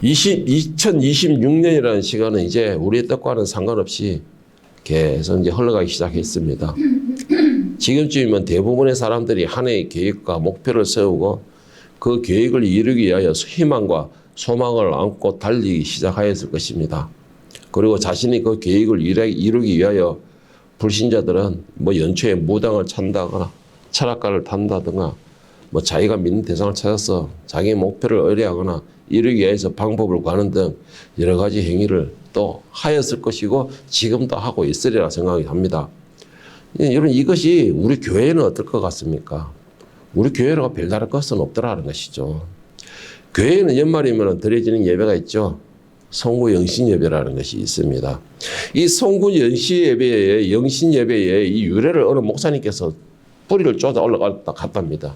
2026년이라는 시간은 이제 우리의 뜻과는 상관없이 계속 이제 흘러가기 시작했습니다. 지금쯤이면 대부분의 사람들이 한 해의 계획과 목표를 세우고 그 계획을 이루기 위하여 희망과 소망을 안고 달리기 시작하였을 것입니다. 그리고 자신이 그 계획을 이루기 위하여 불신자들은 뭐 연초에 무당을 찬다거나 철학가를 탄다든가 뭐 자기가 믿는 대상을 찾아서 자기의 목표를 의뢰하거나 이루기 위해서 방법을 구하는 등 여러 가지 행위를 또 하였을 것이고 지금도 하고 있으리라 생각이 합니다. 여러분, 이것이 우리 교회는 어떨 것 같습니까? 우리 교회로 별다른 것은 없더라는 것이죠. 교회에는 연말이면 드려지는 예배가 있죠. 성구 영신 예배라는 것이 있습니다. 이 성구 영신 예배의 이 유래를 어느 목사님께서 뿌리를 쫓아 올라갔답니다.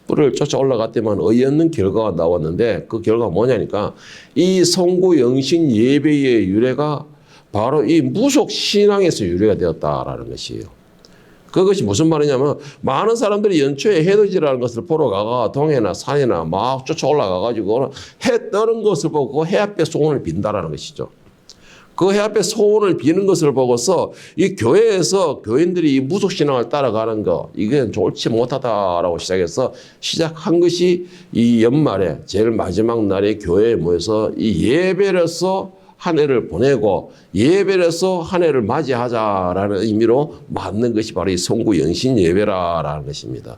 뿌리를 쫓아 올라갔더만 어이없는 결과가 나왔는데 그 결과가 뭐냐니까 이 성구 영신 예배의 유래가 바로 이 무속 신앙에서 유래가 되었다라는 것이에요. 그것이 무슨 말이냐면 많은 사람들이 연초에 해돋이라는 것을 보러 가가 동해나 산이나 막 쫓아 올라가가지고 해 떠는 것을 보고 그 해 앞에 소원을 빈다라는 것이죠. 그 해 앞에 소원을 비는 것을 보고서 이 교회에서 교인들이 이 무속신앙을 따라가는 거 이게 좋지 못하다라고 시작한 것이 이 연말에 제일 마지막 날에 교회에 모여서 이 예배로서 한 해를 보내고 예배로서 한 해를 맞이하자라는 의미로 만든 것이 바로 이 성구 영신 예배라는 것입니다.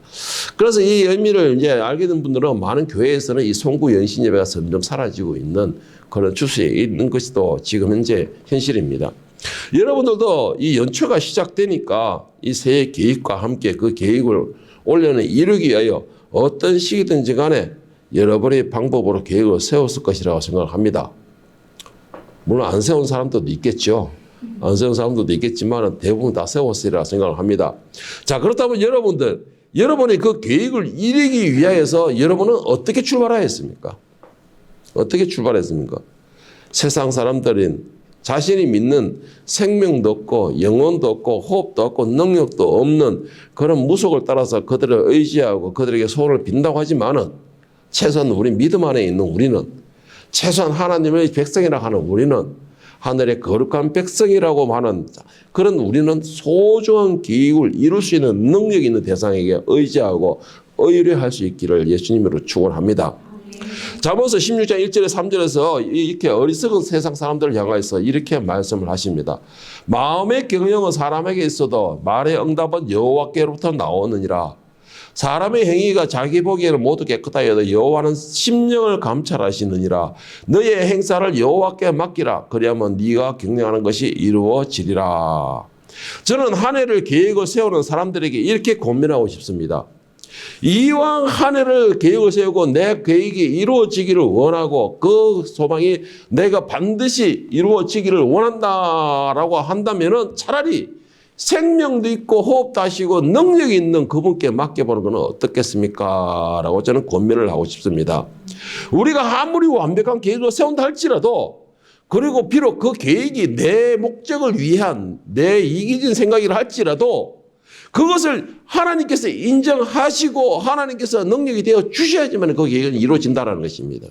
그래서 이 의미를 이제 알게 된 분들은 많은 교회에서는 이 성구 영신 예배가 점점 사라지고 있는 그런 추세에 있는 것이 또 지금 현재 현실입니다. 여러분들도 이 연초가 시작되니까 이 새해 계획과 함께 그 계획을 올해는 이루기 위하여 어떤 시기든지 간에 여러분의 방법으로 계획을 세웠을 것이라고 생각합니다. 물론 안 세운 사람도 있겠죠. 안 세운 사람도 있겠지만 대부분 다 세웠으리라 생각을 합니다. 자, 그렇다면 여러분의 그 계획을 이루기 위하여서 여러분은 어떻게 출발하였습니까? 어떻게 출발했습니까? 세상 사람들은 자신이 믿는 생명도 없고 영혼도 없고 호흡도 없고 능력도 없는 그런 무속을 따라서 그들을 의지하고 그들에게 소원을 빈다고 하지만은 최소한 우리 믿음 안에 있는 우리는 최소한 하나님의 백성이라 하는 우리는 하늘의 거룩한 백성이라고 하는 그런 우리는 소중한 계획을 이룰 수 있는 능력 있는 대상에게 의지하고 의뢰할 수 있기를 예수님으로 축원합니다. 잠언서 16장 1절에 3절에서 이렇게 어리석은 세상 사람들을 향해서 이렇게 말씀을 하십니다. 마음의 경영은 사람에게 있어도 말의 응답은 여호와께로부터 나오느니라. 사람의 행위가 자기 보기에는 모두 깨끗하여 해도 여호와는 심령을 감찰하시느니라. 너의 행사를 여호와께 맡기라. 그리하면 네가 경영하는 것이 이루어지리라. 저는 한 해를 계획을 세우는 사람들에게 이렇게 고민하고 싶습니다. 이왕 한 해를 계획을 세우고 내 계획이 이루어지기를 원하고 그 소망이 내가 반드시 이루어지기를 원한다라고 한다면은 차라리 생명도 있고 호흡도 하시고 능력이 있는 그분께 맡겨보는 것은 어떻겠습니까? 라고 저는 고민을 하고 싶습니다. 우리가 아무리 완벽한 계획을 세운다 할지라도 그리고 비록 그 계획이 내 목적을 위한 내 이기적인 생각이라 할지라도 그것을 하나님께서 인정하시고 하나님께서 능력이 되어 주셔야지만 그 계획은 이루어진다는 것입니다.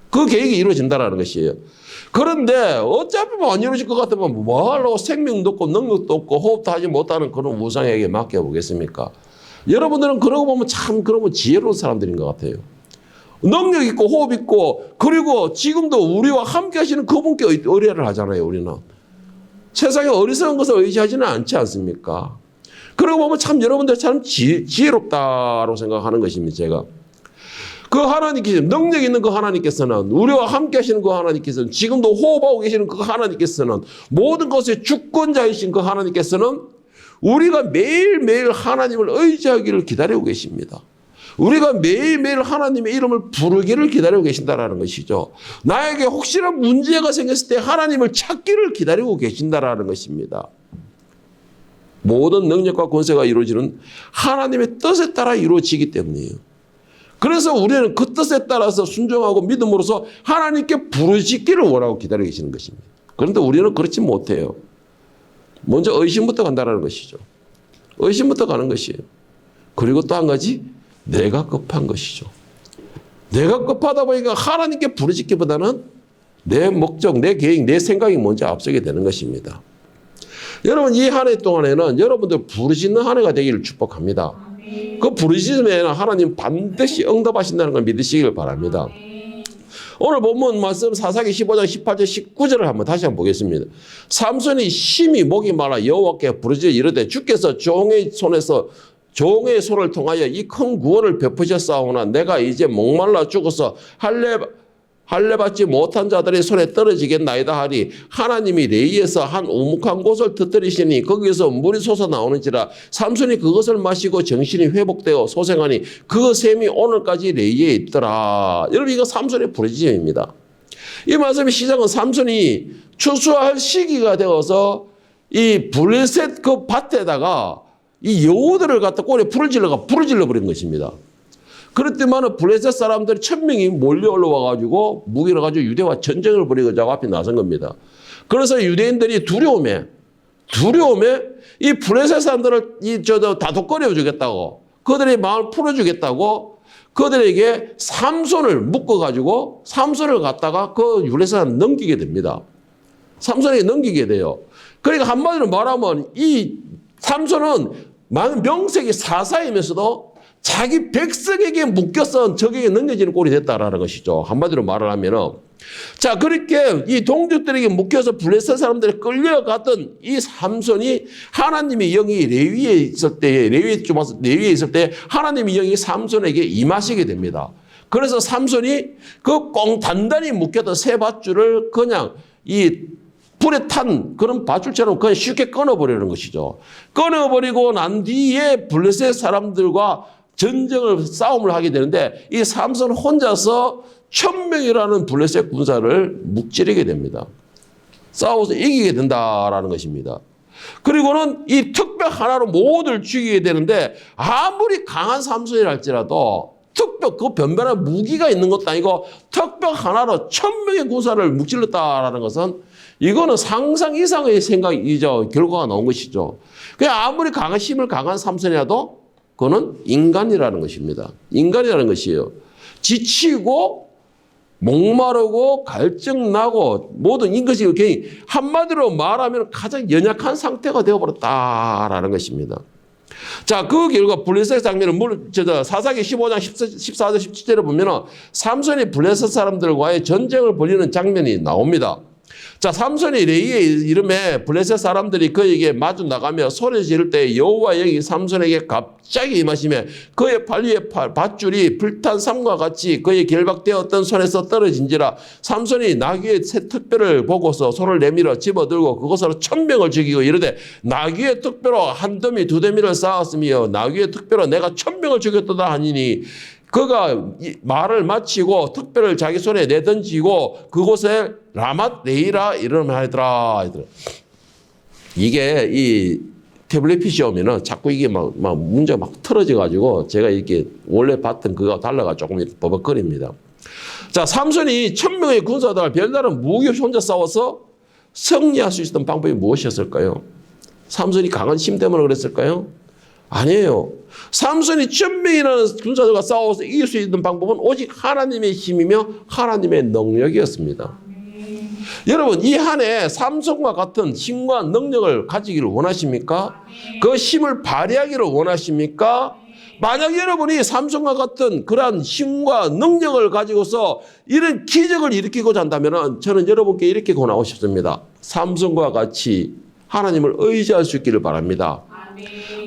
그 계획이 이루어진다는 것이에요. 그런데 어차피 안 이루어질 것 같으면 뭐하려고 생명도 없고 능력도 없고 호흡도 하지 못하는 그런 우상에게 맡겨보겠습니까? 여러분들은 그러고 보면 참 그러면 지혜로운 사람들인 것 같아요. 능력 있고 호흡 있고 그리고 지금도 우리와 함께 하시는 그분께 의뢰를 하잖아요. 우리는. 세상에 어리석은 것을 의지하지는 않지 않습니까? 그러고 보면 참 여러분들 참 지혜롭다고 생각하는 것입니다. 제가. 그 하나님께서 능력 있는 그 하나님께서는 우리와 함께 하시는 그 하나님께서는 지금도 호흡하고 계시는 그 하나님께서는 모든 것의 주권자이신 그 하나님께서는 우리가 매일매일 하나님을 의지하기를 기다리고 계십니다. 우리가 매일매일 하나님의 이름을 부르기를 기다리고 계신다라는 것이죠. 나에게 혹시나 문제가 생겼을 때 하나님을 찾기를 기다리고 계신다라는 것입니다. 모든 능력과 권세가 이루어지는 하나님의 뜻에 따라 이루어지기 때문이에요. 그래서 우리는 그 뜻에 따라서 순종하고 믿음으로써 하나님께 부르짖기를 원하고 기다리고 계시는 것입니다. 그런데 우리는 그렇지 못해요. 먼저 의심부터 간다는 것이죠. 의심부터 가는 것이에요. 그리고 또 한 가지 내가 급한 것이죠. 내가 급하다 보니까 하나님께 부르짖기보다는 내 목적, 내 계획, 내 생각이 먼저 앞서게 되는 것입니다. 여러분 이 한 해 동안에는 여러분들 부르짖는 한 해가 되기를 축복합니다. 그 부르짖음에는 하나님 반드시 응답하신다는 걸 믿으시길 바랍니다. 오늘 본문 말씀 사사기 15장 18절 19절을 한번 다시 한번 보겠습니다. 삼손이 심히 목이 말라 여호와께 부르짖어 이르되 주께서 종의 손을 통하여 이 큰 구원을 베푸셨사오나 내가 이제 목말라 죽어서 할례 받지 못한 자들의 손에 떨어지겠나이다 하리. 하나님이 레이에서 한 우묵한 곳을 터뜨리시니 거기에서 물이 솟아나오는지라. 삼손이 그것을 마시고 정신이 회복되어 소생하니 그 셈이 오늘까지 레이에 있더라. 여러분 이거 삼손의 부르짖음입니다. 이 말씀의 시작은 삼손이 추수할 시기가 되어서 이 블레셋 그 밭에다가 이 여우들을 갖다 꼬리에 불을 질러 버린 것입니다. 그렇지만 블레셋 사람들이 1000명이 몰려 올라와가지고 무기를 가지고 유대와 전쟁을 벌이고자 앞에 나선 겁니다. 그래서 유대인들이 두려움에 이 블레셋 사람들을 다독거려 주겠다고, 그들의 마음을 풀어주겠다고 그들에게 삼손을 묶어가지고 삼손을 갖다가 그 블레셋 사람 넘기게 됩니다. 삼손에게 넘기게 돼요. 그러니까 한마디로 말하면 이 삼손은 명색이 사사이면서도 자기 백성에게 묶여서 적에게 넘겨지는 꼴이 됐다라는 것이죠. 한마디로 말을 하면은. 자, 그렇게 이 동족들에게 묶여서 블레셋 사람들이 끌려갔던 이 삼손이 하나님의 영이 레위에 있을 때 하나님의 영이 삼손에게 임하시게 됩니다. 그래서 삼손이 그 단단히 묶였던 새 밧줄을 그냥 이 불에 탄 그런 밧줄처럼 그냥 쉽게 끊어버리는 것이죠. 끊어버리고 난 뒤에 블레셋 사람들과 싸움을 하게 되는데 이 삼손 혼자서 1000명이라는 블레셋 군사를 무찌르게 됩니다. 싸워서 이기게 된다라는 것입니다. 그리고는 이 특별 하나로 모두를 죽이게 되는데 아무리 강한 삼손이라 할지라도 그 변변한 무기가 있는 것도 아니고 특별 하나로 1000명의 군사를 무찔렀다라는 것은 이거는 상상 이상의 생각이죠. 결과가 나온 것이죠. 그냥 아무리 힘을 강한 삼손이라도 그거는 인간이라는 것입니다. 인간이라는 것이에요. 지치고 목마르고 갈증나고 모든 이것이 한마디로 말하면 가장 연약한 상태가 되어버렸다라는 것입니다. 자, 그 결과 블레셋 장면은 사사기 15장 14절 17절에 보면 삼손이 블레셋 사람들과의 전쟁을 벌이는 장면이 나옵니다. 자, 삼손이 레이의 이름에 블레셋 사람들이 그에게 마주 나가며 소리 지를 때 여호와 영이 삼손에게 갑자기 임하시며 그의 팔 위에 밧줄이 불탄 삼과 같이 그의 결박되었던 손에서 떨어진지라. 삼손이 나귀의 새 턱뼈를 보고서 손을 내밀어 집어들고 그것으로 1000명을 죽이고 이르되 나귀의 턱뼈로 한 더미 두 더미를 쌓았으며 나귀의 턱뼈로 내가 1000명을 죽였도다 하니니 그가 말을 마치고 턱뼈를 자기 손에 내던지고 그곳에 라맛 레이라 이름을 하더라. 이게 이 태블릿 PC 오면은 자꾸 이게 막 문제가 막 틀어져가지고 제가 이렇게 원래 봤던 그거 달라가 조금 버벅거립니다. 자, 삼손이 1000명의 군사들과 별다른 무기 없이 혼자 싸워서 승리할 수 있었던 방법이 무엇이었을까요? 삼손이 강한 힘 때문에 그랬을까요? 아니에요. 삼손이 1000명이라는 군사들과 싸워서 이길 수 있는 방법은 오직 하나님의 힘이며 하나님의 능력이었습니다. 여러분 이 한 해 삼손과 같은 힘과 능력을 가지기를 원하십니까? 그 힘을 발휘하기를 원하십니까? 만약 여러분이 삼손과 같은 그러한 힘과 능력을 가지고서 이런 기적을 일으키고자 한다면 저는 여러분께 이렇게 권하고 싶습니다. 삼손과 같이 하나님을 의지할 수 있기를 바랍니다.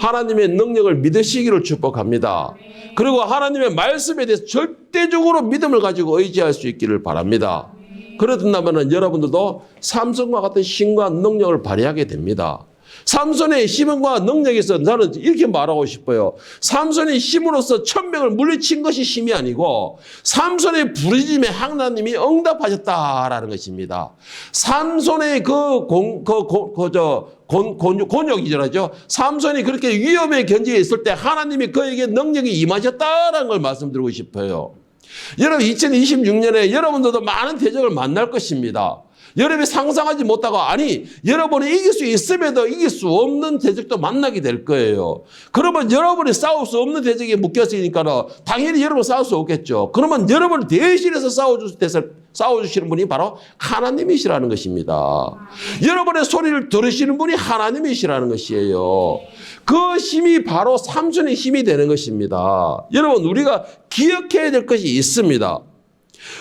하나님의 능력을 믿으시기를 축복합니다. 그리고 하나님의 말씀에 대해서 절대적으로 믿음을 가지고 의지할 수 있기를 바랍니다. 그러든다면 여러분들도 삼손과 같은 힘과 능력을 발휘하게 됩니다. 삼손의 힘과 능력에서 저는 이렇게 말하고 싶어요. 삼손의 힘으로서 1000명을 물리친 것이 힘이 아니고 삼손의 부르짖음에 하나님이 응답하셨다라는 것입니다. 삼손의 곤욕이죠. 삼손이 그렇게 위험에 견지에 있을 때 하나님이 그에게 능력이 임하셨다라는 걸 말씀드리고 싶어요. 여러분 2026년에 여러분들도 많은 대적을 만날 것입니다. 여러분이 상상하지 못하고 아니 여러분이 이길 수 있음에도 이길 수 없는 대적도 만나게 될 거예요. 그러면 여러분이 싸울 수 없는 대적에 묶였으니까 당연히 여러분 싸울 수 없겠죠. 그러면 여러분을 대신해서 싸워주시는 분이 바로 하나님이시라는 것입니다. 여러분의 소리를 들으시는 분이 하나님이시라는 것이에요. 그 힘이 바로 삼손의 힘이 되는 것입니다. 여러분 우리가 기억해야 될 것이 있습니다.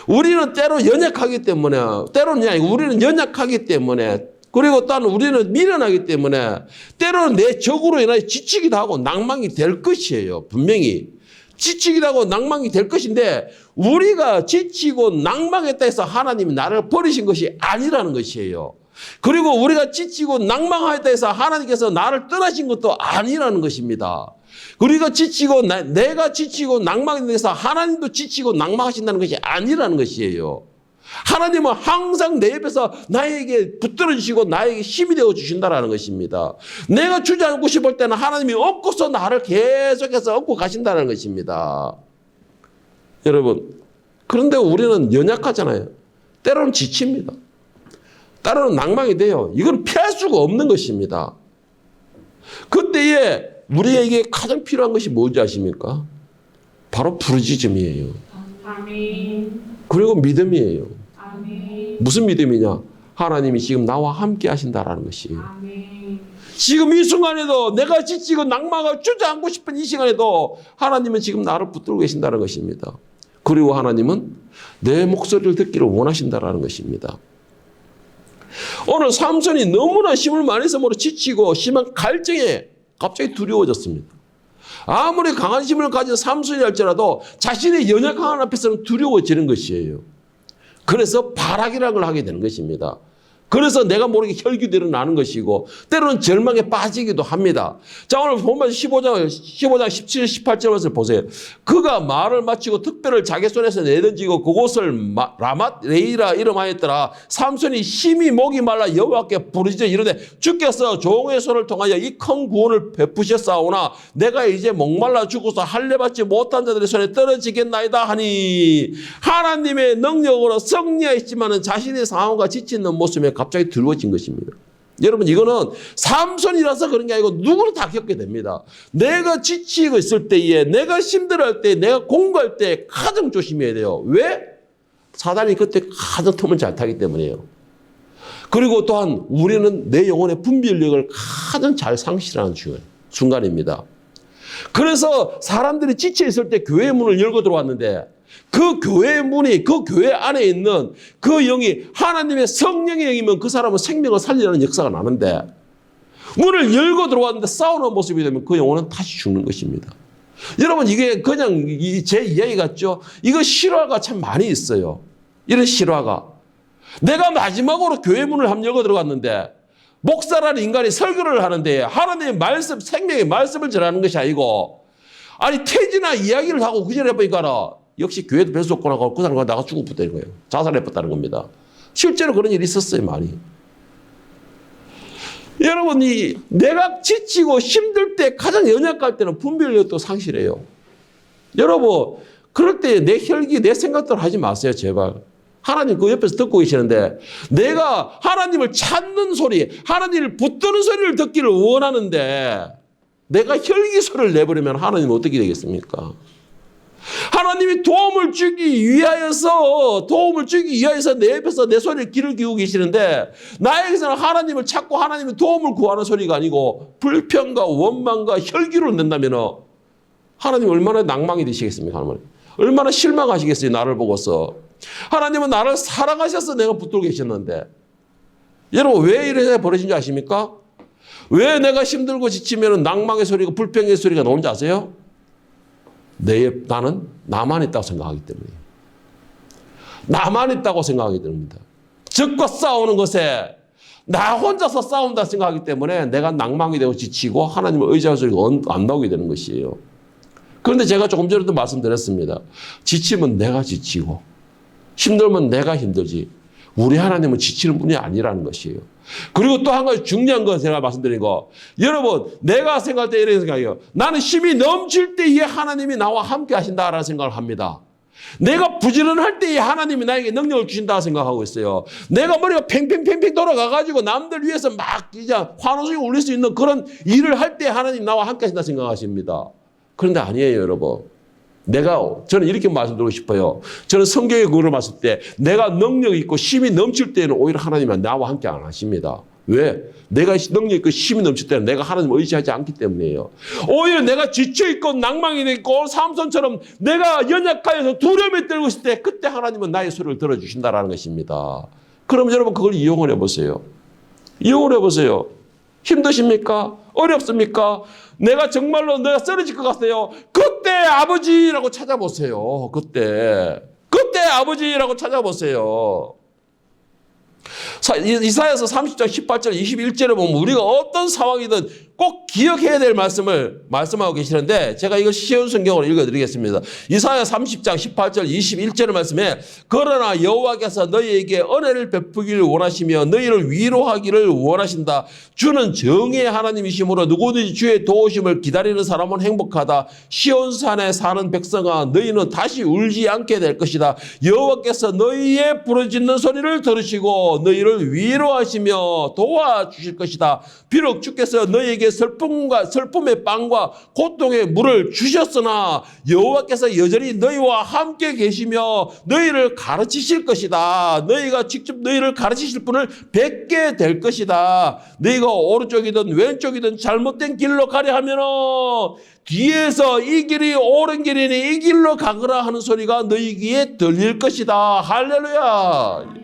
우리는 때로 연약하기 때문에 때로는 아니고 우리는 연약하기 때문에 그리고 또한 우리는 미련하기 때문에 때로는 내 적으로 인하여 지치기도 하고 낭망이 될 것이에요. 분명히 지치기도 하고 낭망이 될 것인데 우리가 지치고 낭망했다 해서 하나님이 나를 버리신 것이 아니라는 것이에요. 그리고 우리가 지치고 낭망하였다 해서 하나님께서 나를 떠나신 것도 아니라는 것입니다. 우리가 지치고 내가 지치고 낭망해서 하나님도 지치고 낭망하신다는 것이 아니라는 것이에요. 하나님은 항상 내 옆에서 나에게 붙들어 주시고 나에게 힘이 되어 주신다는 것입니다. 내가 주저앉고 싶을 때는 하나님이 업고서 나를 계속해서 업고 가신다는 것입니다. 여러분 그런데 우리는 연약하잖아요. 때로는 지칩니다. 때로는 낭망이 돼요. 이건 피할 수가 없는 것입니다. 그때에 우리에게 가장 필요한 것이 뭔지 아십니까? 바로 부르짖음이에요. 아멘. 그리고 믿음이에요. 아멘. 무슨 믿음이냐? 하나님이 지금 나와 함께 하신다라는 것이에요. 아멘. 지금 이 순간에도 내가 지치고 낭망하고 주저앉고 싶은 이 시간에도 하나님은 지금 나를 붙들고 계신다는 것입니다. 그리고 하나님은 내 목소리를 듣기를 원하신다라는 것입니다. 오늘 삼손이 너무나 힘을 많이 써으로 지치고 심한 갈증에 갑자기 두려워졌습니다. 아무리 강한 힘을 가진 삼손이 할지라도 자신의 연약한 앞에서는 두려워지는 것이에요. 그래서 발악이라는 걸 하게 되는 것입니다. 그래서 내가 모르게 혈기들은 나는 것이고 때로는 절망에 빠지기도 합니다. 자 오늘 본문 15장 17, 18절을 보세요. 그가 말을 마치고 특별을 자기 손에서 내던지고 그곳을 라맛 레이라 이름하였더라. 삼손이 심히 목이 말라 여호와께 부르짖어 이르되 주께서 종의 손을 통하여 이 큰 구원을 베푸셨사오나 내가 이제 목말라 죽어서 할례받지 못한 자들의 손에 떨어지겠나이다 하니 하나님의 능력으로 승리하였지만은 자신의 상황과 지치는 모습에 갑자기 두려워진 것입니다. 여러분 이거는 삼손이라서 그런 게 아니고 누구나 다 겪게 됩니다. 내가 지치고 있을 때에 내가 힘들어할 때 내가 공부할 때 가장 조심해야 돼요. 왜? 사단이 그때 가장 틈을 잘 타기 때문이에요. 그리고 또한 우리는 내 영혼의 분별력을 가장 잘 상실하는 순간입니다. 그래서 사람들이 지쳐 있을 때 교회의 문을 열고 들어왔는데 그 교회의 문이 그 교회 안에 있는 그 영이 하나님의 성령의 영이면 그 사람은 생명을 살리는 역사가 나는데 문을 열고 들어왔는데 싸우는 모습이 되면 그 영혼은 다시 죽는 것입니다. 여러분 이게 그냥 제 이야기 같죠? 이거 실화가 참 많이 있어요. 이런 실화가. 내가 마지막으로 교회 문을 한번 열고 들어갔는데 목사라는 인간이 설교를 하는데 하나님의 말씀, 생명의 말씀을 전하는 것이 아니고 아니 태지나 이야기를 하고 구절해보니까 역시 교회도 별 수 없구나 하고 그 사람과 나가 죽어버린 거예요. 자살해버렸다는 겁니다. 실제로 그런 일이 있었어요, 많이. 여러분이 내가 지치고 힘들 때 가장 연약할 때는 분별력도 상실해요. 여러분 그럴 때 내 혈기, 내 생각대로 하지 마세요, 제발. 하나님 그 옆에서 듣고 계시는데 내가 하나님을 찾는 소리, 하나님을 붙드는 소리를 듣기를 원하는데 내가 혈기 소리를 내버리면 하나님은 어떻게 되겠습니까? 하나님이 도움을 주기 위하여서 내 옆에서 내 소리를 귀를 기울이고 계시는데 나에게서는 하나님을 찾고 하나님의 도움을 구하는 소리가 아니고 불평과 원망과 혈기를 낸다면 하나님 얼마나 낭망이 되시겠습니까? 하나님? 얼마나 실망하시겠어요? 나를 보고서. 하나님은 나를 사랑하셔서 내가 붙들고 계셨는데 여러분 왜 이래 버려진 줄 아십니까? 왜 내가 힘들고 지치면 낭망의 소리가 불평의 소리가 나오는지 아세요? 나는 나만 있다고 생각하기 때문에. 나만 있다고 생각하기 때문입니다. 적과 싸우는 것에 나 혼자서 싸운다 생각하기 때문에 내가 낭망이 되고 지치고 하나님을 의지할 소리가 안 나오게 되는 것이에요. 그런데 제가 조금 전에도 말씀드렸습니다. 지치면 내가 지치고 힘들면 내가 힘들지 우리 하나님은 지치는 분이 아니라는 것이에요. 그리고 또 한 가지 중요한 건 제가 말씀드린 거. 여러분, 내가 생각할 때 이런 생각이에요. 나는 힘이 넘칠 때에 하나님이 나와 함께 하신다라는 생각을 합니다. 내가 부지런할 때에 하나님이 나에게 능력을 주신다 생각하고 있어요. 내가 머리가 팽팽팽팽 돌아가가지고 남들 위해서 막 이제 환호성이 울릴 수 있는 그런 일을 할 때 하나님 나와 함께 하신다 생각하십니다. 그런데 아니에요, 여러분. 저는 이렇게 말씀드리고 싶어요. 저는 성경에 그걸 봤을 때 내가 능력이 있고 힘이 넘칠 때는 오히려 하나님은 나와 함께 안 하십니다. 왜? 내가 능력이 있고 힘이 넘칠 때는 내가 하나님을 의지하지 않기 때문이에요. 오히려 내가 지쳐있고 낭망이 있고 삼손처럼 내가 연약하여서 두려움에 떨고 있을 때 그때 하나님은 나의 소리를 들어주신다라는 것입니다. 그럼 여러분 그걸 이용을 해보세요. 이용을 해보세요. 힘드십니까? 어렵습니까? 내가 정말로 내가 쓰러질 것 같아요. 그때 아버지라고 찾아보세요. 그때 아버지라고 찾아보세요. 이사야서 30장 18절 21절에 보면 우리가 어떤 상황이든 꼭 기억해야 될 말씀을 말씀하고 계시는데 제가 이거 쉬운 성경으로 읽어드리겠습니다. 이사야 30장 18절 21절의 말씀에 그러나 여호와께서 너희에게 은혜를 베푸기를 원하시며 너희를 위로하기를 원하신다. 주는 정의의 하나님이시므로 누구든지 주의 도우심을 기다리는 사람은 행복하다. 시온산에 사는 백성아 너희는 다시 울지 않게 될 것이다. 여호와께서 너희의 부르짖는 소리를 들으시고 너희를 위로하시며 도와주실 것이다. 비록 주께서 너희에게 슬픔의 빵과 고통의 물을 주셨으나 여호와께서 여전히 너희와 함께 계시며 너희를 가르치실 것이다. 너희가 직접 너희를 가르치실 분을 뵙게 될 것이다. 너희가 오른쪽이든 왼쪽이든 잘못된 길로 가려 하면 뒤에서 이 길이 옳은 길이니 이 길로 가거라 하는 소리가 너희 귀에 들릴 것이다. 할렐루야.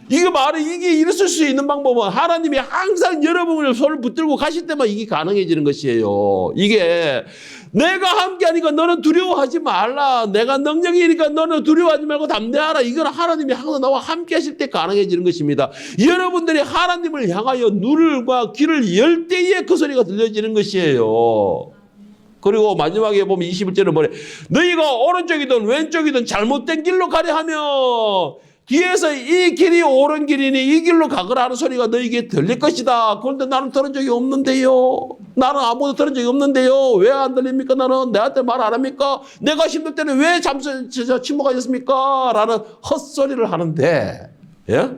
이게 있을 수 있는 방법은 하나님이 항상 여러분을 손을 붙들고 가실 때만 이게 가능해지는 것이에요. 이게 내가 함께 하니까 너는 두려워하지 말라. 내가 능력이니까 너는 두려워하지 말고 담대하라. 이건 하나님이 항상 나와 함께 하실 때 가능해지는 것입니다. 여러분들이 하나님을 향하여 눈과 귀를 열 때에 그 소리가 들려지는 것이에요. 그리고 마지막에 보면 21절에 뭐래? 너희가 오른쪽이든 왼쪽이든 잘못된 길로 가려 하면 뒤에서 이 길이 옳은 길이니 이 길로 가거라 하는 소리가 너에게 들릴 것이다. 그런데 나는 들은 적이 없는데요. 나는 아무도 들은 적이 없는데요. 왜 안 들립니까? 나는 내한테 말 안 합니까? 내가 힘들 때는 왜 침묵하셨습니까? 라는 헛소리를 하는데 예?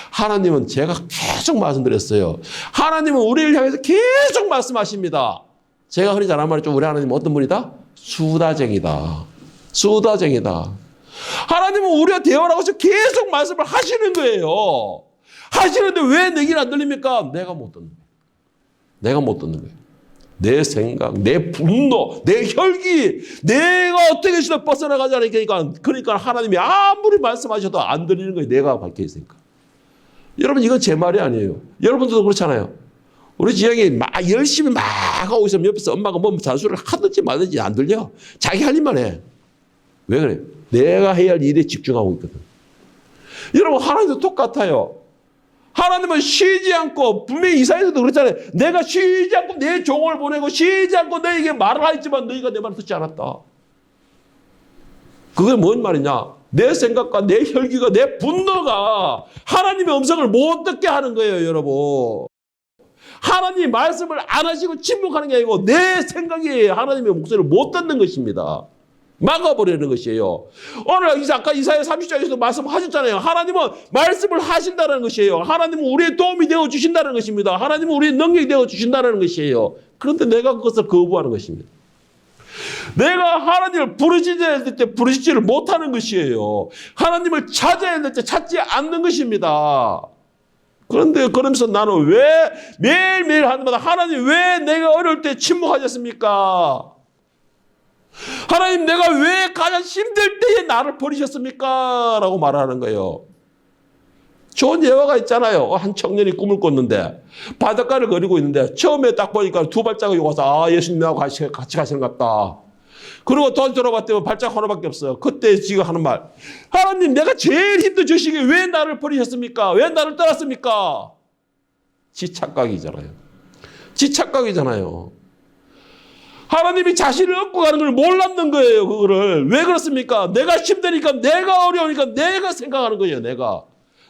하나님은 제가 계속 말씀드렸어요. 하나님은 우리를 향해서 계속 말씀하십니다. 제가 흔히 잘하는 말이죠. 우리 하나님은 어떤 분이다? 수다쟁이다. 수다쟁이다. 하나님은 우리와 대화를 하고서 계속 말씀을 하시는 거예요. 하시는데 왜 내게는 안 들립니까? 내가 못 듣는 거예요. 내가 못 듣는 거예요. 내 생각, 내 분노, 내 혈기, 내가 어떻게 시도 벗어나가지 않으니까 그러니까 하나님이 아무리 말씀하셔도 안 들리는 거예요. 내가 밝혀 있으니까. 여러분 이건 제 말이 아니에요. 여러분들도 그렇잖아요. 우리 지영이 막 열심히 막 하고 있으면 옆에서 엄마가 뭐 잔소리를 하든지 말든지 안 들려. 자기 할 일만 해. 왜 그래요? 내가 해야 할 일에 집중하고 있거든. 여러분 하나님도 똑같아요. 하나님은 쉬지 않고 분명히 이사야서도 그랬잖아요. 내가 쉬지 않고 내 종을 보내고 쉬지 않고 너에게 말을 하였지만 너희가 내 말을 듣지 않았다. 그게 뭔 말이냐? 내 생각과 내 혈기가 내 분노가 하나님의 음성을 못 듣게 하는 거예요, 여러분. 하나님이 말씀을 안 하시고 침묵하는 게 아니고 내 생각이 하나님의 목소리를 못 듣는 것입니다. 막아버리는 것이에요. 오늘 아까 이사야 30장에서도 말씀하셨잖아요. 하나님은 말씀을 하신다는 것이에요. 하나님은 우리의 도움이 되어주신다는 것입니다. 하나님은 우리의 능력이 되어주신다는 것이에요. 그런데 내가 그것을 거부하는 것입니다. 내가 하나님을 부르짖어야 될 때 부르짖지를 못하는 것이에요. 하나님을 찾아야 될 때 찾지 않는 것입니다. 그런데 그러면서 나는 왜 매일매일 하는 마다 하나님 왜 내가 어려울 때 침묵하셨습니까? 하나님 내가 왜 가장 힘들 때에 나를 버리셨습니까? 라고 말하는 거예요. 좋은 예화가 있잖아요. 한 청년이 꿈을 꿨는데 바닷가를 거리고 있는데 처음에 딱 보니까 두 발자국이 와서 예수님하고 같이 가시는 것 같다. 그리고 돈 들어봤더니 발자국 하나밖에 없어요. 그때 지금 하는 말. 하나님 내가 제일 힘든 저 시기에 왜 나를 버리셨습니까? 왜 나를 떠났습니까? 지 착각이잖아요. 지 착각이잖아요. 하나님이 자신을 얻고 가는 걸 몰랐는 거예요. 그거를. 왜 그렇습니까? 내가 힘드니까 내가 어려우니까 내가 생각하는 거예요. 내가.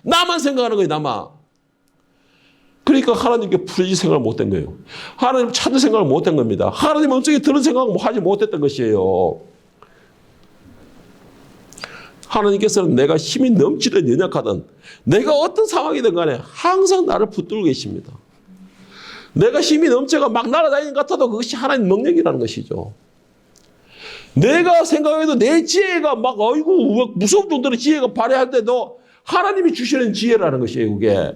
나만 생각하는 거예요. 나만. 그러니까 하나님께 부르짖을 생각을 못한 거예요. 하나님 찾을 생각을 못한 겁니다. 하나님 음성에 들은 생각을 하지 못했던 것이에요. 하나님께서는 내가 힘이 넘치든 연약하든 내가 어떤 상황이든 간에 항상 나를 붙들고 계십니다. 내가 힘이 넘쳐가 막 날아다니는 것 같아도 그것이 하나님 능력이라는 것이죠. 내가 생각해도 내 지혜가 막 어이구 무서운 정도로 지혜가 발휘할 때도 하나님이 주시는 지혜라는 것이에요. 그게.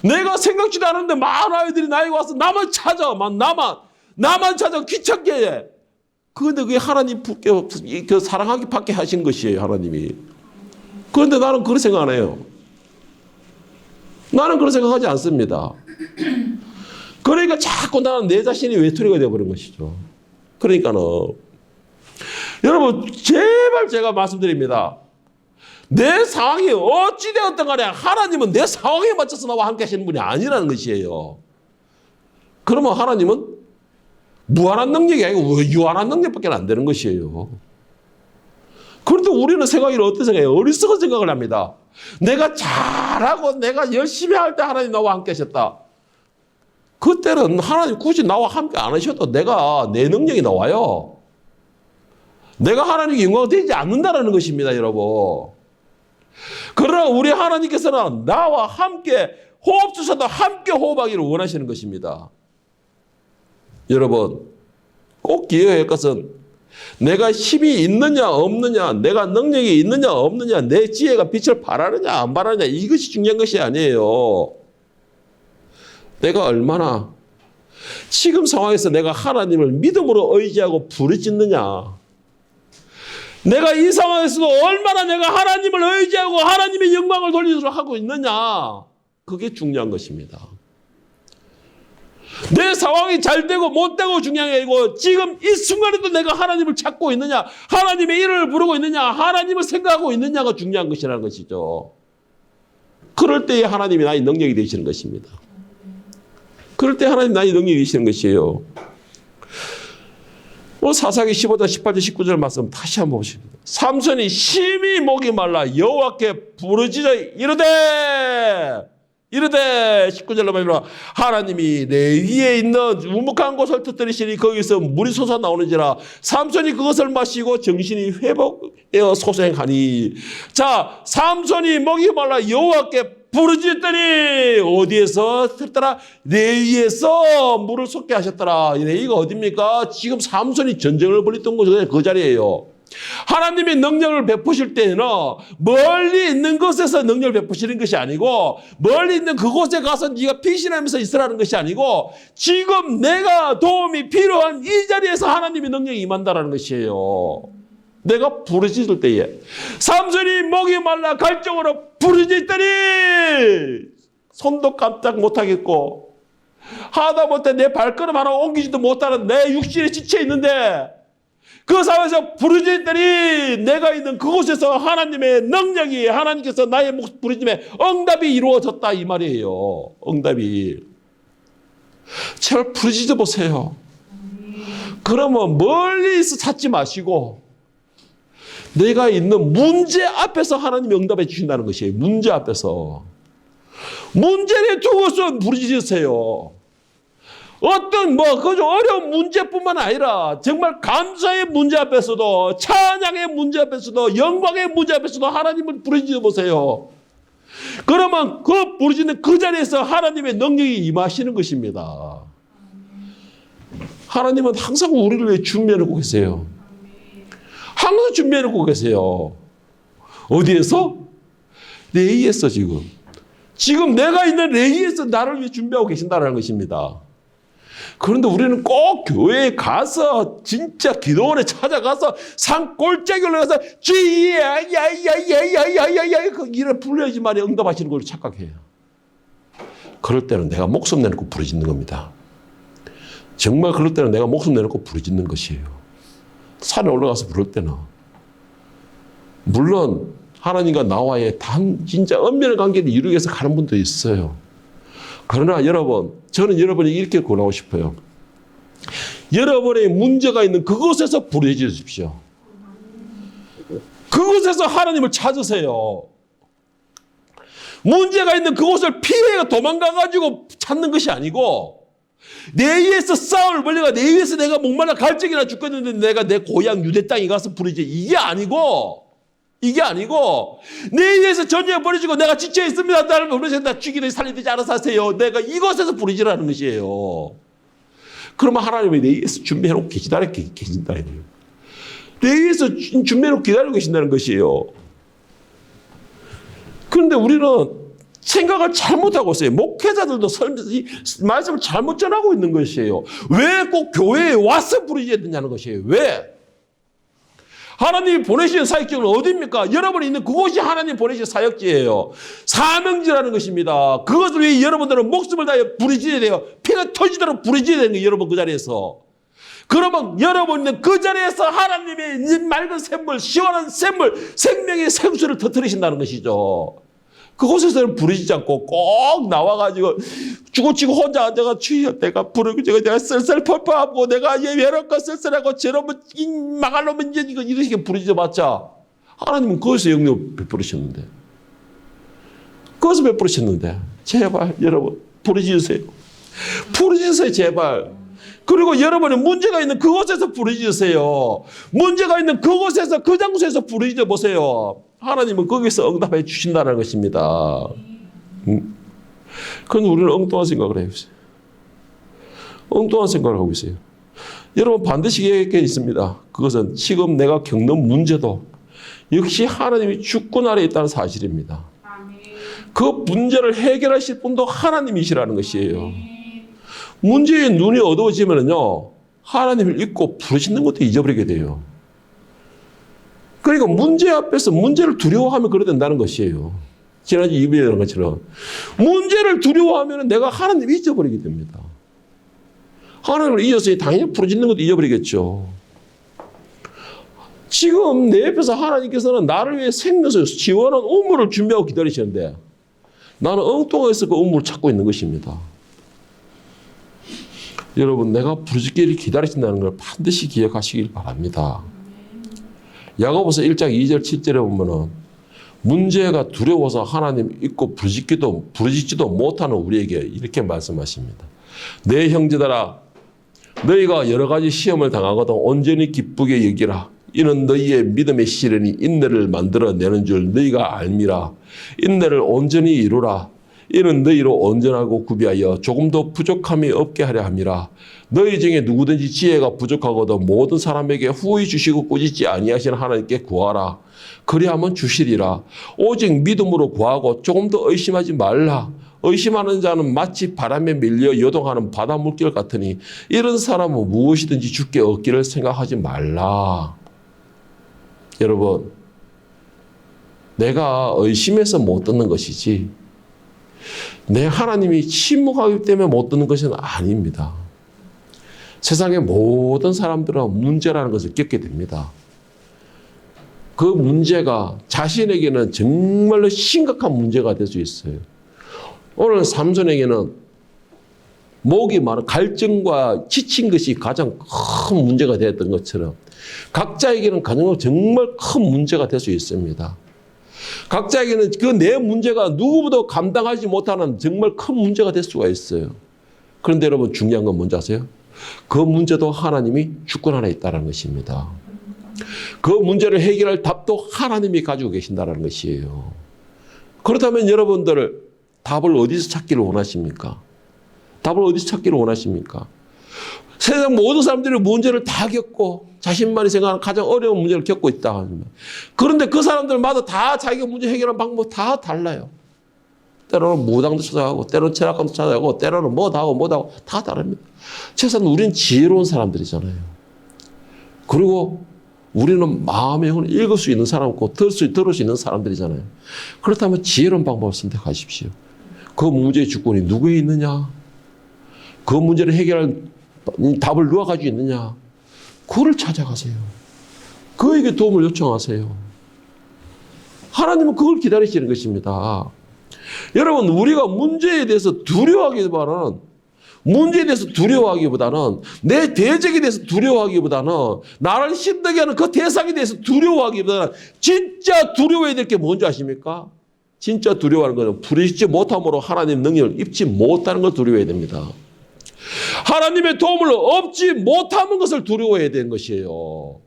내가 생각지도 않았는데 많은 아이들이 나에게 와서 나만 찾아. 나만 찾아 귀찮게 해. 그런데 그게 하나님 그 사랑하기 밖에 하신 것이에요. 하나님이. 그런데 나는 그런 생각 안 해요. 나는 그런 생각하지 않습니다. 그러니까 자꾸 나는 내 자신이 외톨이가 되어버린 것이죠. 그러니까는 여러분 제발 제가 말씀드립니다. 내 상황이 어찌되었든 간에 하나님은 내 상황에 맞춰서 나와 함께 하시는 분이 아니라는 것이에요. 그러면 하나님은 무한한 능력이 아니고 유한한 능력밖에 안 되는 것이에요. 그런데 우리는 생각이 어떤 생각이에요? 어리석은 생각을 합니다. 내가 잘하고 내가 열심히 할 때 하나님 나와 함께 하셨다. 그때는 하나님 굳이 나와 함께 안 하셔도 내가 내 능력이 나와요. 내가 하나님께 영광되지 않는다는 것입니다, 여러분. 그러나 우리 하나님께서는 나와 함께 호흡 주셔도 함께 호흡하기를 원하시는 것입니다. 여러분, 꼭 기억해야 할 것은 내가 힘이 있느냐 없느냐, 내가 능력이 있느냐 없느냐, 내 지혜가 빛을 발하느냐 안 발하느냐 이것이 중요한 것이 아니에요. 내가 얼마나 지금 상황에서 내가 하나님을 믿음으로 의지하고 부르짖느냐, 내가 이 상황에서도 얼마나 내가 하나님을 의지하고 하나님의 영광을 돌리도록 하고 있느냐, 그게 중요한 것입니다. 내 상황이 잘 되고 못 되고 중요한 게 아니고 지금 이 순간에도 내가 하나님을 찾고 있느냐, 하나님의 이름을 부르고 있느냐, 하나님을 생각하고 있느냐가 중요한 것이라는 것이죠. 그럴 때에 하나님이 나의 능력이 되시는 것입니다. 그럴 때 하나님 나의 능력이 되시는 것이에요. 사사기 15장 18절 19절 말씀 다시 한번 보십니다. 삼손이 심히 목이 말라 여호와께 부르짖어 이르되 19절로 말이라 하나님이 내 위에 있는 우묵한 곳을 터뜨리시니 거기서 물이 솟아나오는지라 삼손이 그것을 마시고 정신이 회복되어 소생하니. 자, 삼손이 목이 말라 여호와께 부르짖더니 어디에서 들더라? 내 위에서 물을 솟게 하셨더라. 이거 어디입니까? 지금 삼손이 전쟁을 벌였던 곳이 그 자리예요. 하나님의 능력을 베푸실 때는 멀리 있는 곳에서 능력을 베푸시는 것이 아니고 멀리 있는 그곳에 가서 네가 피신하면서 있으라는 것이 아니고 지금 내가 도움이 필요한 이 자리에서 하나님의 능력이 임한다는 것이에요. 내가 부르짖을 때에 삼손이 목이 말라 갈증으로 부르짖더니 손도 깜짝 못하겠고 하다못해 내 발걸음 하나 옮기지도 못하는 내 육신에 지쳐 있는데 그 상황에서 부르짖더니 내가 있는 그곳에서 하나님의 능력이 하나님께서 나의 부르짖음에 응답이 이루어졌다 이 말이에요. 응답이. 제발 부르짖어 보세요. 그러면 멀리서 찾지 마시고 내가 있는 문제 앞에서 하나님이 응답해 주신다는 것이에요. 문제 앞에서. 문제를 두고서 부르짖으세요. 어떤 그저 어려운 문제뿐만 아니라 정말 감사의 문제 앞에서도 찬양의 문제 앞에서도 영광의 문제 앞에서도 하나님을 부르짖어 보세요. 그러면 그 부르짖는 그 자리에서 하나님의 능력이 임하시는 것입니다. 하나님은 항상 우리를 위해 준비해 놓고 계세요. 항상 준비해 놓고 계세요. 어디에서? 레이에서 지금 내가 있는 레이에서 나를 위해 준비하고 계신다는 것입니다. 그런데 우리는 꼭 교회에 가서 진짜 기도원에 찾아가서 산 꼴짝이 올라가서 야야야야야야야야 그 이를 불러야지만 응답하시는 걸 착각해요. 그럴 때는 내가 목숨 내놓고 부르짖는 겁니다. 정말 그럴 때는 내가 목숨 내놓고 부르짖는 것이에요. 산에 올라가서 부를 때는 물론 하나님과 나와의 진짜 은밀한 관계를 이루기 위해서 가는 분도 있어요. 그러나 여러분, 저는 여러분이 이렇게 권하고 싶어요. 여러분의 문제가 있는 그곳에서 부르짖으십시오. 그곳에서 하나님을 찾으세요. 문제가 있는 그곳을 피해 도망가가지고 찾는 것이 아니고 내 위에서 싸울 벌레가 내 위에서 내가 목말라 갈증이나 죽겠는데 내가 내 고향 유대 땅에 가서 부르지. 이게 아니고 내 위에서 전쟁에 버려지고 내가 지쳐 있습니다. 나를 부르셔서 나 죽이는 살리지 않아서 하세요. 내가 이곳에서 부르지라는 것이에요. 그러면 하나님이 내 위에서 준비해놓고 계신다는 거예요. 내 위에서 준비해놓고 기다리고 계신다는 것이에요. 그런데 우리는 생각을 잘못하고 있어요. 목회자들도 이 말씀을 잘못 전하고 있는 것이에요. 왜 꼭 교회에 와서 부르셔야 되냐는 것이에요. 왜? 하나님이 보내신 사역지는 어디입니까? 여러분이 있는 그곳이 하나님 보내신 사역지예요. 사명지라는 것입니다. 그것을 위해 여러분들은 목숨을 다해 부르짖어야 돼요. 피가 터지도록 부르짖어야 되는 거예요. 여러분 그 자리에서. 그러면 여러분은 그 자리에서 하나님의 맑은 샘물, 시원한 샘물, 생명의 생수를 터뜨리신다는 것이죠. 그곳에서는 부르짖지 않고 꼭 나와가지고 죽어치고 혼자 앉아가 주여 내가 부르고 내가 쓸쓸펄펄하고 내가 외롭고 쓸쓸하고 저놈은 망할 놈은 이거 이렇게 부르짖어봤자 하나님은 거기서 영역 베풀으셨는데 제발 여러분 부르짖으세요. 부르짖으세요 제발. 그리고 여러분이 문제가 있는 그곳에서 부르짖으세요. 문제가 있는 그곳에서 그 장소에서 부르짖어 보세요. 하나님은 거기서 응답해 주신다는 것입니다. 그런데 우리는 엉뚱한 생각을 해요. 엉뚱한 생각을 하고 있어요. 여러분 반드시 기억해야 있습니다. 그것은 지금 내가 겪는 문제도 역시 하나님이 주권 아래에 있다는 사실입니다. 그 문제를 해결하실 분도 하나님이시라는 것이에요. 문제에 눈이 어두워지면요 하나님을 잊고 부르짖는 것도 잊어버리게 돼요. 그러니까 문제 앞에서 문제를 두려워하면 그래 된다는 것이에요. 지난주 이브에 한 것처럼 문제를 두려워하면 내가 하나님을 잊어버리게 됩니다. 하나님을 잊었으니 당연히 부르짖는 것도 잊어버리겠죠. 지금 내 옆에서 하나님께서는 나를 위해 생명수 지원한 우물을 준비하고 기다리시는데 나는 엉뚱해서 그 우물을 찾고 있는 것입니다. 여러분 내가 부르짖기를 기다리신다는 걸 반드시 기억하시길 바랍니다. 야고보서 1장 2절 7절에 보면은 문제가 두려워서 하나님 잊고 부르짖지도 못하는 우리에게 이렇게 말씀하십니다. 내 형제들아 너희가 여러 가지 시험을 당하거든 온전히 기쁘게 여기라. 이는 너희의 믿음의 시련이 인내를 만들어내는 줄 너희가 알미라. 인내를 온전히 이루라. 이는 너희로 온전하고 구비하여 조금도 부족함이 없게 하려 함이라. 너희 중에 누구든지 지혜가 부족하거든 모든 사람에게 후히 주시고 꾸짖지 아니하시는 하나님께 구하라. 그리하면 주시리라. 오직 믿음으로 구하고 조금도 의심하지 말라. 의심하는 자는 마치 바람에 밀려 요동하는 바다 물결 같으니 이런 사람은 무엇이든지 주께 얻기를 생각하지 말라. 여러분 내가 의심해서 못 듣는 것이지 내 하나님이 침묵하기 때문에 못 듣는 것은 아닙니다. 세상의 모든 사람들은 문제라는 것을 겪게 됩니다. 그 문제가 자신에게는 정말로 심각한 문제가 될 수 있어요. 오늘 삼손에게는 목이 많은 갈증과 지친 것이 가장 큰 문제가 되었던 것처럼 각자에게는 정말 큰 문제가 될 수 있습니다. 각자에게는 그 내 문제가 누구보다 감당하지 못하는 정말 큰 문제가 될 수가 있어요. 그런데 여러분 중요한 건 뭔지 아세요? 그 문제도 하나님이 주권 안에 있다는 것입니다. 그 문제를 해결할 답도 하나님이 가지고 계신다는 것이에요. 그렇다면 여러분들 답을 어디서 찾기를 원하십니까? 답을 어디서 찾기를 원하십니까? 세상 모든 사람들이 문제를 다 겪고 자신만이 생각하는 가장 어려운 문제를 겪고 있다. 그런데 그 사람들마다 다 자기가 문제 해결하는 방법 다 달라요. 때로는 무당도 찾아가고 때로는 철학관도 찾아가고 때로는 뭐다 하고 다 다릅니다. 최소한 우리는 지혜로운 사람들이잖아요. 그리고 우리는 마음의 영을 읽을 수 있는 사람이고 들을 수 있는 사람들이잖아요. 그렇다면 지혜로운 방법을 선택하십시오. 그 문제의 주권이 누구에 있느냐? 그 문제를 해결할 답을 누가 가지고 있느냐? 그를 찾아가세요. 그에게 도움을 요청하세요. 하나님은 그걸 기다리시는 것입니다. 여러분 우리가 문제에 대해서 두려워하기보다는 내 대적에 대해서 두려워하기보다는 나를 힘들게 하는 그 대상에 대해서 두려워하기보다는 진짜 두려워해야 될 게 뭔지 아십니까? 진짜 두려워하는 것은 부르짖지 못함으로 하나님 능력을 입지 못하는 걸 두려워해야 됩니다. 하나님의 도움을 얻지 못하는 것을 두려워해야 되는 것이에요.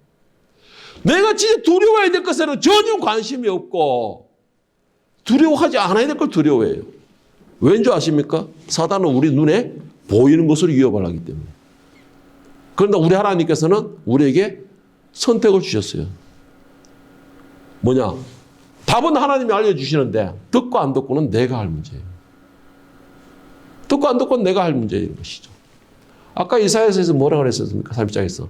내가 진짜 두려워해야 될 것에는 전혀 관심이 없고 두려워하지 않아야 될 걸 두려워해요. 왠 줄 아십니까? 사단은 우리 눈에 보이는 것으로 위협을 하기 때문에. 그런데 우리 하나님께서는 우리에게 선택을 주셨어요. 뭐냐? 답은 하나님이 알려주시는데 듣고 안 듣고는 내가 할 문제예요. 듣고 안 듣고는 내가 할 문제인 것이죠. 아까 이사야서에서 뭐라 그랬었습니까? 3장에서.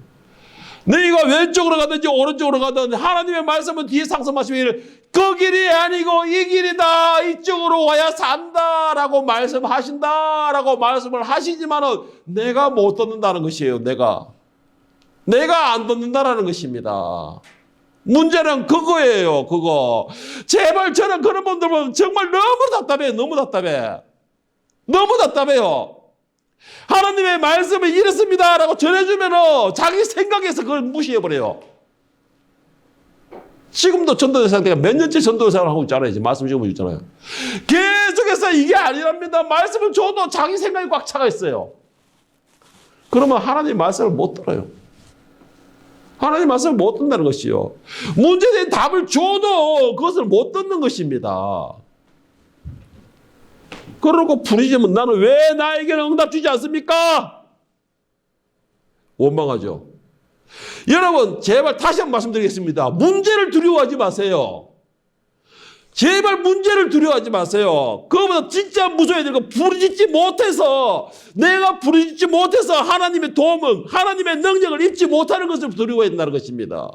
너희가 왼쪽으로 가든지 오른쪽으로 가든 하나님의 말씀은 뒤에 상승하시면 그 길이 아니고 이 길이다. 이쪽으로 와야 산다라고 말씀하신다라고 말씀을 하시지만은 내가 못 듣는다는 것이에요. 내가 안 듣는다라는 것입니다. 문제는 그거예요. 그거. 제발 저는 그런 분들 보면 정말 너무 답답해요. 너무 답답해요. 하나님의 말씀이 이렇습니다라고 전해주면 자기 생각에서 그걸 무시해버려요. 지금도 전도자 상태가 몇 년째 전도자를 하고 있잖아요. 이제 말씀 지금 있잖아요. 계속해서 이게 아니랍니다. 말씀을 줘도 자기 생각이 꽉 차가 있어요. 그러면 하나님 말씀을 못 들어요. 하나님 말씀을 못 듣는다는 것이요. 문제에 대한 답을 줘도 그것을 못 듣는 것입니다. 그러고 부르짖으면 나는 왜 나에게는 응답 주지 않습니까? 원망하죠. 여러분 제발 다시 한번 말씀드리겠습니다. 문제를 두려워하지 마세요. 제발 문제를 두려워하지 마세요. 그거보다 진짜 무서워야 될 거 부르짖지 못해서 내가 부르짖지 못해서 하나님의 도움을 하나님의 능력을 입지 못하는 것을 두려워해야 된다는 것입니다.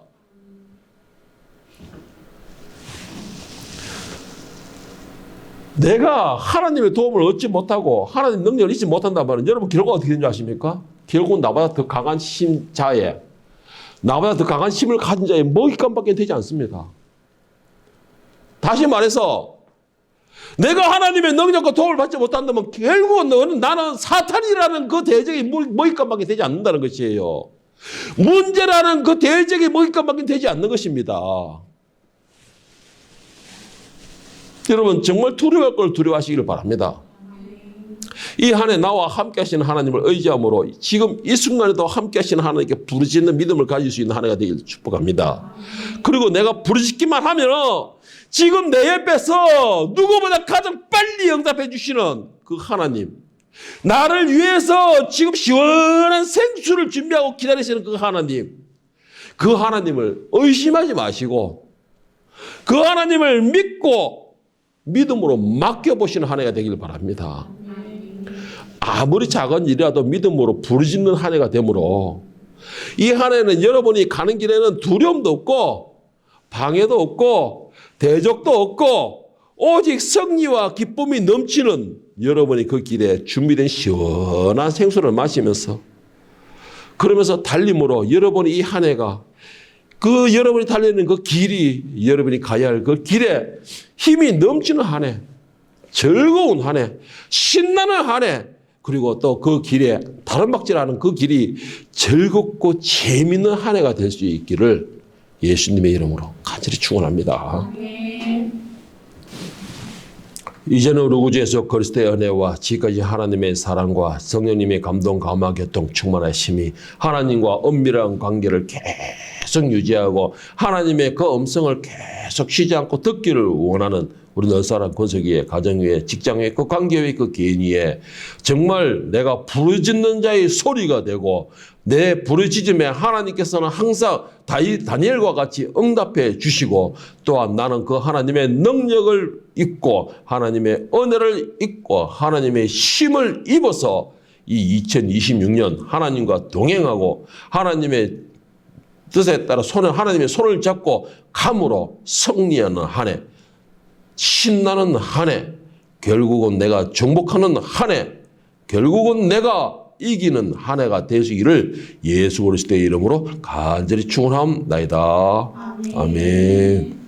내가 하나님의 도움을 얻지 못하고 하나님 능력을 잊지 못한다면 여러분 결과가 어떻게 되는 줄 아십니까? 결국은 나보다 더 강한 힘자에 나보다 더 강한 힘을 가진 자의 먹잇감밖에 되지 않습니다. 다시 말해서 내가 하나님의 능력과 도움을 받지 못한다면 결국은 나는 사탄이라는 그 대적의 먹잇감밖에 되지 않는다는 것이에요. 문제라는 그 대적의 먹잇감밖에 되지 않는 것입니다. 여러분 정말 두려워할 걸 두려워하시기를 바랍니다. 이 한 해 나와 함께 하시는 하나님을 의지함으로 지금 이 순간에도 함께 하시는 하나님께 부르짖는 믿음을 가질 수 있는 한 해가 되기를 축복합니다. 그리고 내가 부르짖기만 하면 지금 내 옆에서 누구보다 가장 빨리 응답해 주시는 그 하나님, 나를 위해서 지금 시원한 생수를 준비하고 기다리시는 그 하나님, 그 하나님을 의심하지 마시고 그 하나님을 믿고 믿음으로 맡겨보시는 한 해가 되기를 바랍니다. 아무리 작은 일이라도 믿음으로 부르짖는 한 해가 되므로 이 한 해는 여러분이 가는 길에는 두려움도 없고 방해도 없고 대적도 없고 오직 승리와 기쁨이 넘치는 여러분이 그 길에 준비된 시원한 생수를 마시면서 그러면서 달림으로 여러분이 이 한 해가 그 여러분이 달리는 그 길이 여러분이 가야 할 그 길에 힘이 넘치는 한 해, 즐거운 한 해, 신나는 한 해, 그리고 또 그 길에 다름박질하는 그 길이 즐겁고 재미있는 한 해가 될 수 있기를 예수님의 이름으로 간절히 축원합니다. 이제는 우리 구주 예수 그리스도의 은혜와 지금까지 하나님의 사랑과 성령님의 감동, 감화, 교통, 충만한 힘이 하나님과 은밀한 관계를 계속 유지하고 하나님의 그 음성을 계속 쉬지 않고 듣기를 원하는 우리 너사람 권석이의 가정 위에 직장 위에 그 관계 위에 그 개인 위에 정말 내가 부르짖는 자의 소리가 되고 내 부르짖음에 하나님께서는 항상 다니엘과 같이 응답해 주시고 또한 나는 그 하나님의 능력을 입고 하나님의 은혜를 입고 하나님의 힘을 입어서 이 2026년 하나님과 동행하고 하나님의 뜻에 따라 하나님의 손을 잡고 감으로 승리하는 한 해, 신나는 한 해, 결국은 내가 정복하는 한 해, 결국은 내가 이기는 한 해가 되시기를 예수 그리스도의 이름으로 간절히 축원합니다. 아멘.